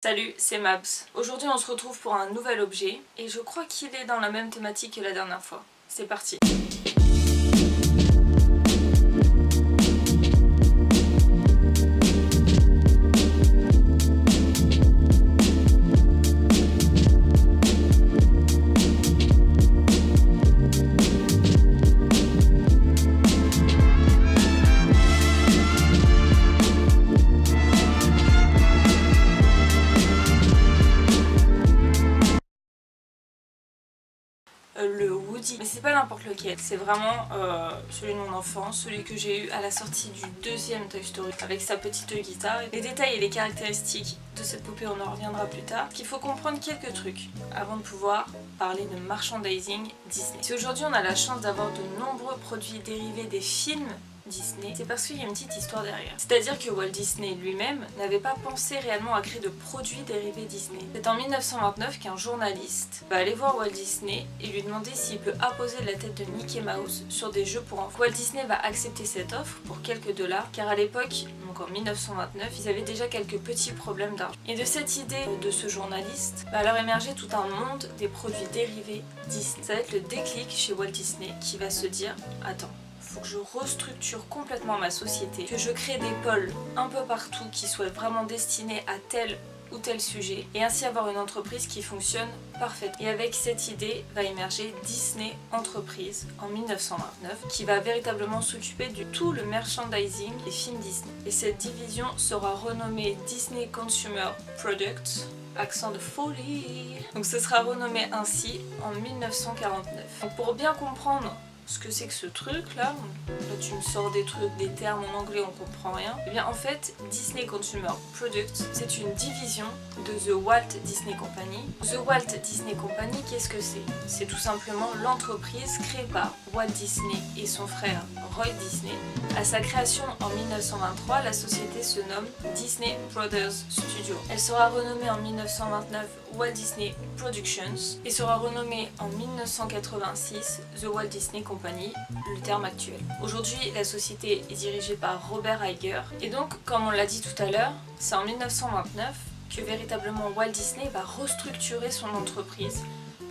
Salut, c'est Mabs. Aujourd'hui on se retrouve pour un nouvel objet et je crois qu'il est dans la même thématique que la dernière fois. C'est parti. Le Woody, mais c'est pas n'importe lequel, c'est vraiment celui de mon enfance, celui que j'ai eu à la sortie du deuxième Toy Story avec sa petite guitare. Les détails et les caractéristiques de cette poupée, on en reviendra plus tard. Il faut comprendre quelques trucs avant de pouvoir parler de merchandising Disney. Si aujourd'hui on a la chance d'avoir de nombreux produits dérivés des films Disney, c'est parce qu'il y a une petite histoire derrière. C'est-à-dire que Walt Disney lui-même n'avait pas pensé réellement à créer de produits dérivés Disney. C'est en 1929 qu'un journaliste va aller voir Walt Disney et lui demander s'il peut apposer la tête de Mickey Mouse sur des jeux pour enfants. Walt Disney va accepter cette offre pour quelques dollars, car à l'époque, donc en 1929, ils avaient déjà quelques petits problèmes d'argent. Et de cette idée de ce journaliste, va alors émerger tout un monde des produits dérivés Disney. Ça va être le déclic chez Walt Disney qui va se dire « Attends, faut que je restructure complètement ma société, que je crée des pôles un peu partout qui soient vraiment destinés à tel ou tel sujet et ainsi avoir une entreprise qui fonctionne parfaitement. Et avec cette idée va émerger Disney Entreprise en 1929 qui va véritablement s'occuper de tout le merchandising des films Disney. Et cette division sera renommée Disney Consumer Products. Accent de folie. Donc ce sera renommé ainsi en 1949. Donc pour bien comprendre ce que c'est que ce truc là tu me sors des trucs, des termes en anglais, on comprend rien. Et bien en fait, Disney Consumer Products, c'est une division de The Walt Disney Company. The Walt Disney Company, qu'est-ce que c'est? C'est tout simplement l'entreprise créée par Walt Disney et son frère Roy Disney. À sa création en 1923, la société se nomme Disney Brothers Studios. Elle sera renommée en 1929 Walt Disney Productions et sera renommée en 1986 The Walt Disney Company, le terme actuel. Aujourd'hui, la société est dirigée par Robert Iger et donc, comme on l'a dit tout à l'heure, c'est en 1929 que véritablement Walt Disney va restructurer son entreprise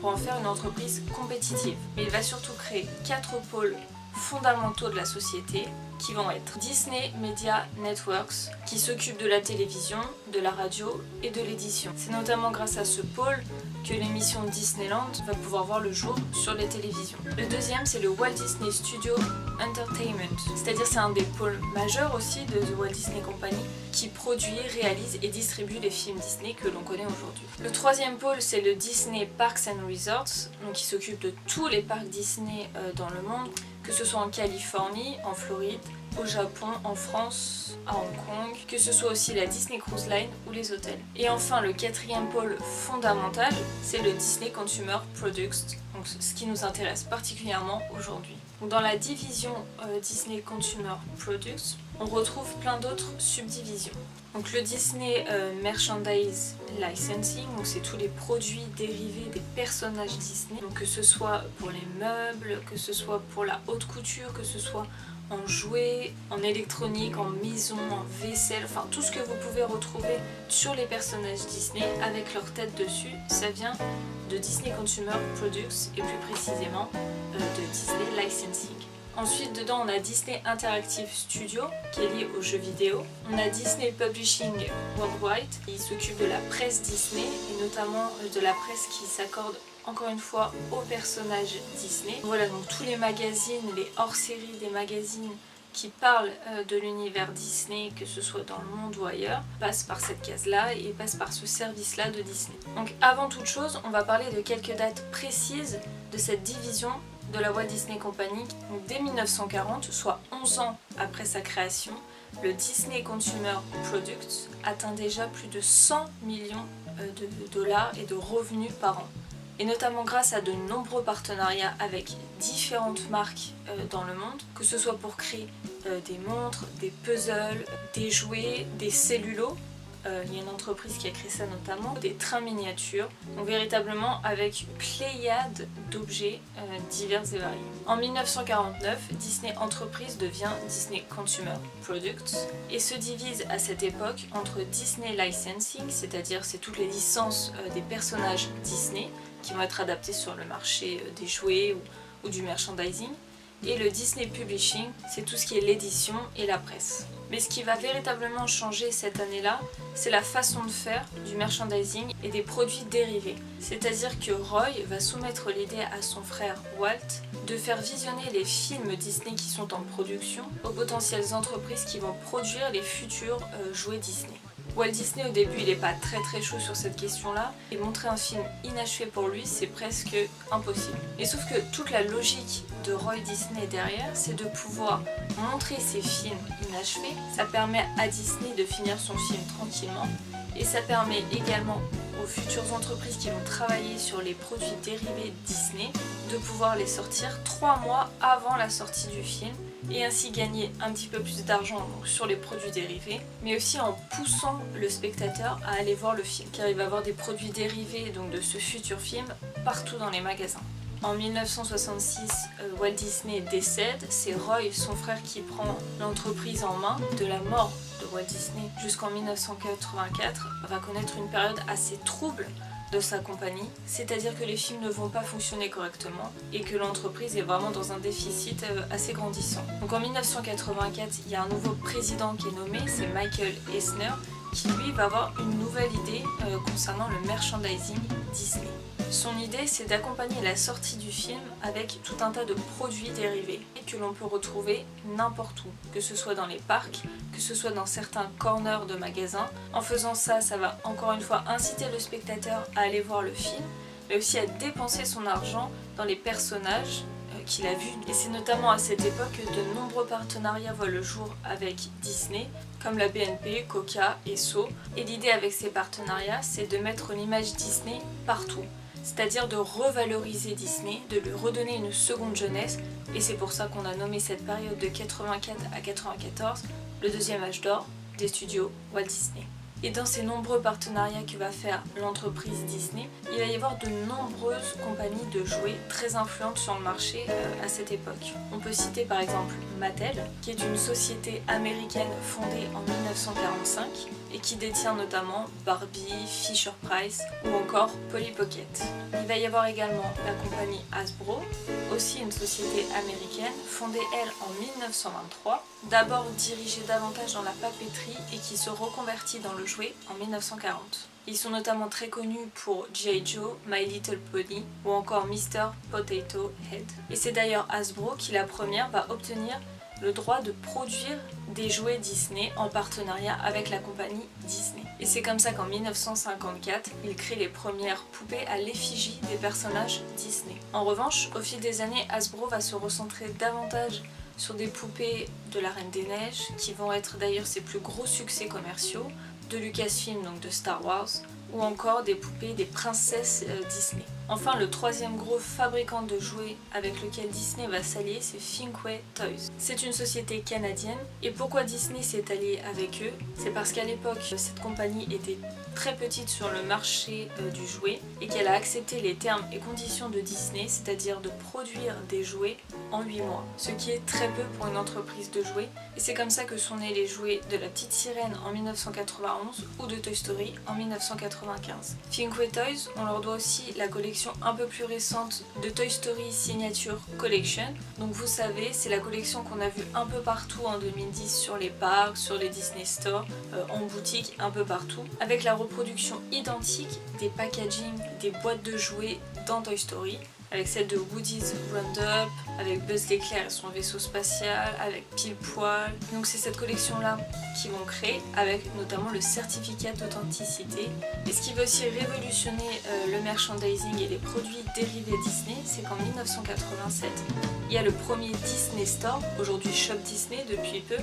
pour en faire une entreprise compétitive. Mais il va surtout créer 4 pôles fondamentaux de la société qui vont être Disney Media Networks, qui s'occupe de la télévision, de la radio et de l'édition. C'est notamment grâce à ce pôle que l'émission Disneyland va pouvoir voir le jour sur les télévisions. Le deuxième, c'est le Walt Disney Studio Entertainment, c'est-à-dire c'est un des pôles majeurs aussi de The Walt Disney Company qui produit, réalise et distribue les films Disney que l'on connaît aujourd'hui. Le troisième pôle, c'est le Disney Parks and Resorts, donc qui s'occupe de tous les parcs Disney dans le monde, que ce soit en Californie, en Floride, au Japon, en France, à Hong Kong, que ce soit aussi la Disney Cruise Line ou les hôtels. Et enfin, le quatrième pôle fondamental, c'est le Disney Consumer Products, donc ce qui nous intéresse particulièrement aujourd'hui. Dans la division Disney Consumer Products, on retrouve plein d'autres subdivisions. Donc le Disney Merchandise Licensing, donc c'est tous les produits dérivés des personnages Disney, donc que ce soit pour les meubles, que ce soit pour la haute couture, que ce soit en jouets, en électronique, en maison, en vaisselle, enfin tout ce que vous pouvez retrouver sur les personnages Disney avec leur tête dessus, ça vient de Disney Consumer Products et plus précisément de Disney Licensing. Ensuite, dedans, on a Disney Interactive Studio, qui est lié aux jeux vidéo. On a Disney Publishing Worldwide, qui s'occupe de la presse Disney, et notamment de la presse qui s'accorde, encore une fois, aux personnages Disney. Voilà, donc tous les magazines, les hors-séries des magazines qui parlent de l'univers Disney, que ce soit dans le monde ou ailleurs, passent par cette case-là et passent par ce service-là de Disney. Donc avant toute chose, on va parler de quelques dates précises de cette division de la Walt Disney Company. Donc dès 1940, soit 11 ans après sa création, le Disney Consumer Products atteint déjà plus de 100 millions de dollars et de revenus par an. Et notamment grâce à de nombreux partenariats avec différentes marques dans le monde, que ce soit pour créer des montres, des puzzles, des jouets, des cellulos, il y a une entreprise qui a créé ça notamment, des trains miniatures, donc véritablement avec une pléiade d'objets divers et variés. En 1949, Disney Enterprise devient Disney Consumer Products et se divise à cette époque entre Disney Licensing, c'est-à-dire c'est toutes les licences des personnages Disney qui vont être adaptés sur le marché des jouets ou du merchandising, et le Disney Publishing, c'est tout ce qui est l'édition et la presse. Mais ce qui va véritablement changer cette année-là, c'est la façon de faire du merchandising et des produits dérivés. C'est-à-dire que Roy va soumettre l'idée à son frère Walt de faire visionner les films Disney qui sont en production aux potentielles entreprises qui vont produire les futurs jouets Disney. Walt Disney au début il n'est pas très chaud sur cette question-là et montrer un film inachevé pour lui c'est presque impossible. Et sauf que toute la logique de Roy Disney derrière c'est de pouvoir montrer ses films inachevés, ça permet à Disney de finir son film tranquillement et ça permet également aux futures entreprises qui vont travailler sur les produits dérivés Disney de pouvoir les sortir 3 mois avant la sortie du film et ainsi gagner un petit peu plus d'argent sur les produits dérivés, mais aussi en poussant le spectateur à aller voir le film, car il va avoir des produits dérivés donc de ce futur film partout dans les magasins. En 1966, Walt Disney décède, c'est Roy, son frère, qui prend l'entreprise en main. De la mort de Walt Disney jusqu'en 1984 va connaître une période assez trouble de sa compagnie, c'est-à-dire que les films ne vont pas fonctionner correctement et que l'entreprise est vraiment dans un déficit assez grandissant. Donc en 1984, il y a un nouveau président qui est nommé, c'est Michael Eisner, qui lui va avoir une nouvelle idée concernant le merchandising Disney. Son idée, c'est d'accompagner la sortie du film avec tout un tas de produits dérivés que l'on peut retrouver n'importe où, que ce soit dans les parcs, que ce soit dans certains corners de magasins. En faisant ça, ça va encore une fois inciter le spectateur à aller voir le film, mais aussi à dépenser son argent dans les personnages qu'il a vus. Et c'est notamment à cette époque que de nombreux partenariats voient le jour avec Disney, comme la BNP, Coca et So. Et l'idée avec ces partenariats, c'est de mettre l'image Disney partout. C'est-à-dire de revaloriser Disney, de lui redonner une seconde jeunesse, et c'est pour ça qu'on a nommé cette période de 84 à 94 le deuxième âge d'or des studios Walt Disney. Et dans ces nombreux partenariats que va faire l'entreprise Disney, il va y avoir de nombreuses compagnies de jouets très influentes sur le marché à cette époque. On peut citer par exemple Mattel, qui est une société américaine fondée en 1945 et qui détient notamment Barbie, Fisher-Price ou encore Polly Pocket. Il va y avoir également la compagnie Hasbro, aussi une société américaine fondée elle en 1923, d'abord dirigée davantage dans la papeterie et qui se reconvertit dans le jouet en 1940. Ils sont notamment très connus pour G.I. Joe, My Little Pony ou encore Mr. Potato Head. Et c'est d'ailleurs Hasbro qui la première va obtenir le droit de produire des jouets Disney en partenariat avec la compagnie Disney. Et c'est comme ça qu'en 1954, il crée les premières poupées à l'effigie des personnages Disney. En revanche, au fil des années, Hasbro va se recentrer davantage sur des poupées de la Reine des Neiges, qui vont être d'ailleurs ses plus gros succès commerciaux, de Lucasfilm, donc de Star Wars, ou encore des poupées des princesses Disney. Enfin, le troisième gros fabricant de jouets avec lequel Disney va s'allier, c'est Finkway Toys. C'est une société canadienne, et pourquoi Disney s'est allié avec eux? C'est parce qu'à l'époque, cette compagnie était très petite sur le marché du jouet et qu'elle a accepté les termes et conditions de Disney, c'est-à-dire de produire des jouets en 8 mois, ce qui est très peu pour une entreprise de jouets. Et c'est comme ça que sont nés les jouets de la Petite Sirène en 1991 ou de Toy Story en 1995. Finkway Toys, on leur doit aussi la collection un peu plus récente de Toy Story Signature Collection. Donc vous savez, c'est la collection qu'on a vue un peu partout en 2010 sur les parcs, sur les Disney Store, en boutique, un peu partout, avec la reproduction identique des packaging, des boîtes de jouets dans Toy Story, avec celle de Woody's Roundup, avec Buzz l'éclair et son vaisseau spatial, avec Pile Poil. Donc c'est cette collection-là qu'ils vont créer, avec notamment le certificat d'authenticité. Et ce qui va aussi révolutionner le merchandising et les produits dérivés Disney, c'est qu'en 1987, il y a le premier Disney Store, aujourd'hui Shop Disney depuis peu,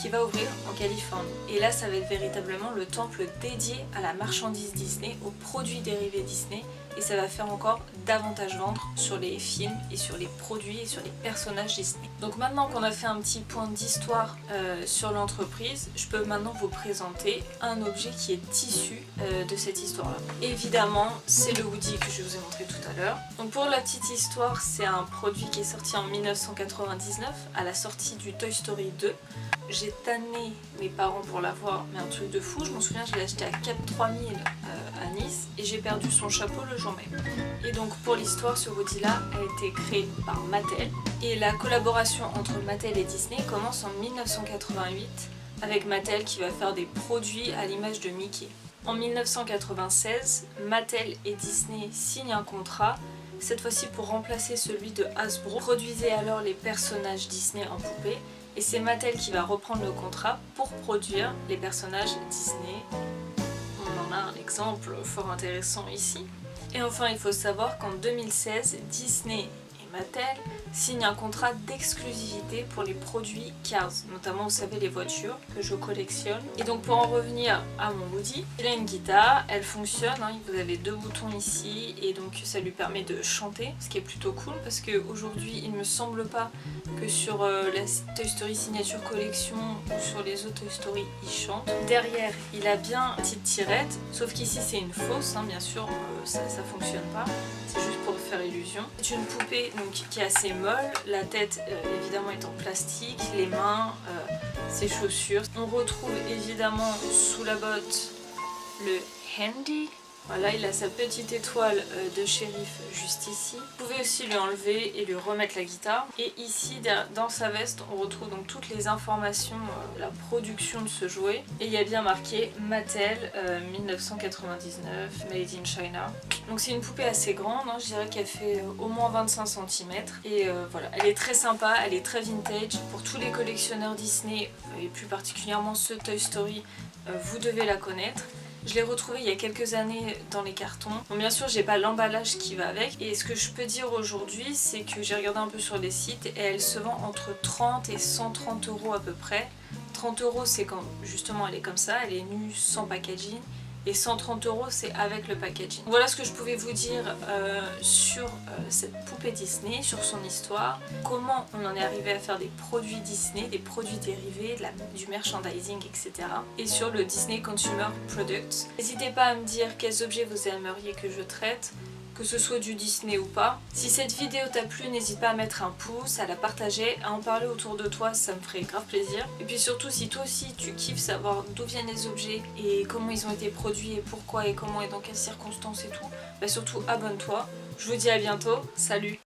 qui va ouvrir en Californie. Et là, ça va être véritablement le temple dédié à la marchandise Disney, aux produits dérivés Disney, et ça va faire encore davantage vendre sur les films et sur les produits et sur les personnages Disney. Donc maintenant qu'on a fait un petit point d'histoire sur l'entreprise, je peux maintenant vous présenter un objet qui est issu de cette histoire-là. Évidemment, c'est le Woody que je vous ai montré tout à l'heure. Donc pour la petite histoire, c'est un produit qui est sorti en 1999 à la sortie du Toy Story 2. J'ai tanné mes parents pour l'avoir, mais un truc de fou. Je m'en souviens, je l'ai acheté à Cap 3000 à Nice et j'ai perdu son chapeau le jour même. Et donc pour l'histoire, ce Woody-là a été créé par Mattel. Et la collaboration entre Mattel et Disney commence en 1988 avec Mattel qui va faire des produits à l'image de Mickey. En 1996, Mattel et Disney signent un contrat, cette fois-ci pour remplacer celui de Hasbro. Produisait alors les personnages Disney en poupée. Et c'est Mattel qui va reprendre le contrat pour produire les personnages Disney. On en a un exemple fort intéressant ici. Et enfin, il faut savoir qu'en 2016, Disney et Mattel signent un contrat d'exclusivité pour les produits Cars, notamment vous savez les voitures que je collectionne. Et donc pour en revenir à mon Woody, il a une guitare, elle fonctionne, hein, vous avez 2 boutons ici et donc ça lui permet de chanter, ce qui est plutôt cool parce qu'aujourd'hui il me semble pas que sur la Toy Story Signature Collection ou sur les autres Toy Story il chante. Derrière il a bien une petite tirette, sauf qu'ici c'est une fausse, hein, bien sûr ça fonctionne pas, c'est juste pour faire illusion. C'est une poupée donc, qui est assez molle, la tête évidemment est en plastique, les mains, ses chaussures. On retrouve évidemment sous la botte le handy. Voilà, il a sa petite étoile de shérif juste ici. Vous pouvez aussi lui enlever et lui remettre la guitare. Et ici, dans sa veste, on retrouve donc toutes les informations de la production de ce jouet. Et il y a bien marqué Mattel 1999, Made in China. Donc c'est une poupée assez grande, hein, je dirais qu'elle fait au moins 25 cm. Et voilà, elle est très sympa, elle est très vintage. Pour tous les collectionneurs Disney, et plus particulièrement ceux Toy Story, vous devez la connaître. Je l'ai retrouvée il y a quelques années dans les cartons. Bon, bien sûr, j'ai pas l'emballage qui va avec. Et ce que je peux dire aujourd'hui, c'est que j'ai regardé un peu sur les sites et elle se vend entre 30 et 130 € à peu près. 30 €, c'est quand justement elle est comme ça, elle est nue sans packaging. Et 130 € c'est avec le packaging. Voilà ce que je pouvais vous dire sur cette poupée Disney, sur son histoire, comment on en est arrivé à faire des produits Disney, des produits dérivés, du merchandising, etc. Et sur le Disney Consumer Products. N'hésitez pas à me dire quels objets vous aimeriez que je traite, que ce soit du Disney ou pas. Si cette vidéo t'a plu, n'hésite pas à mettre un pouce, à la partager, à en parler autour de toi, ça me ferait grave plaisir. Et puis surtout, si toi aussi tu kiffes savoir d'où viennent les objets et comment ils ont été produits et pourquoi et comment et dans quelles circonstances et tout, bah surtout abonne-toi. Je vous dis à bientôt, salut!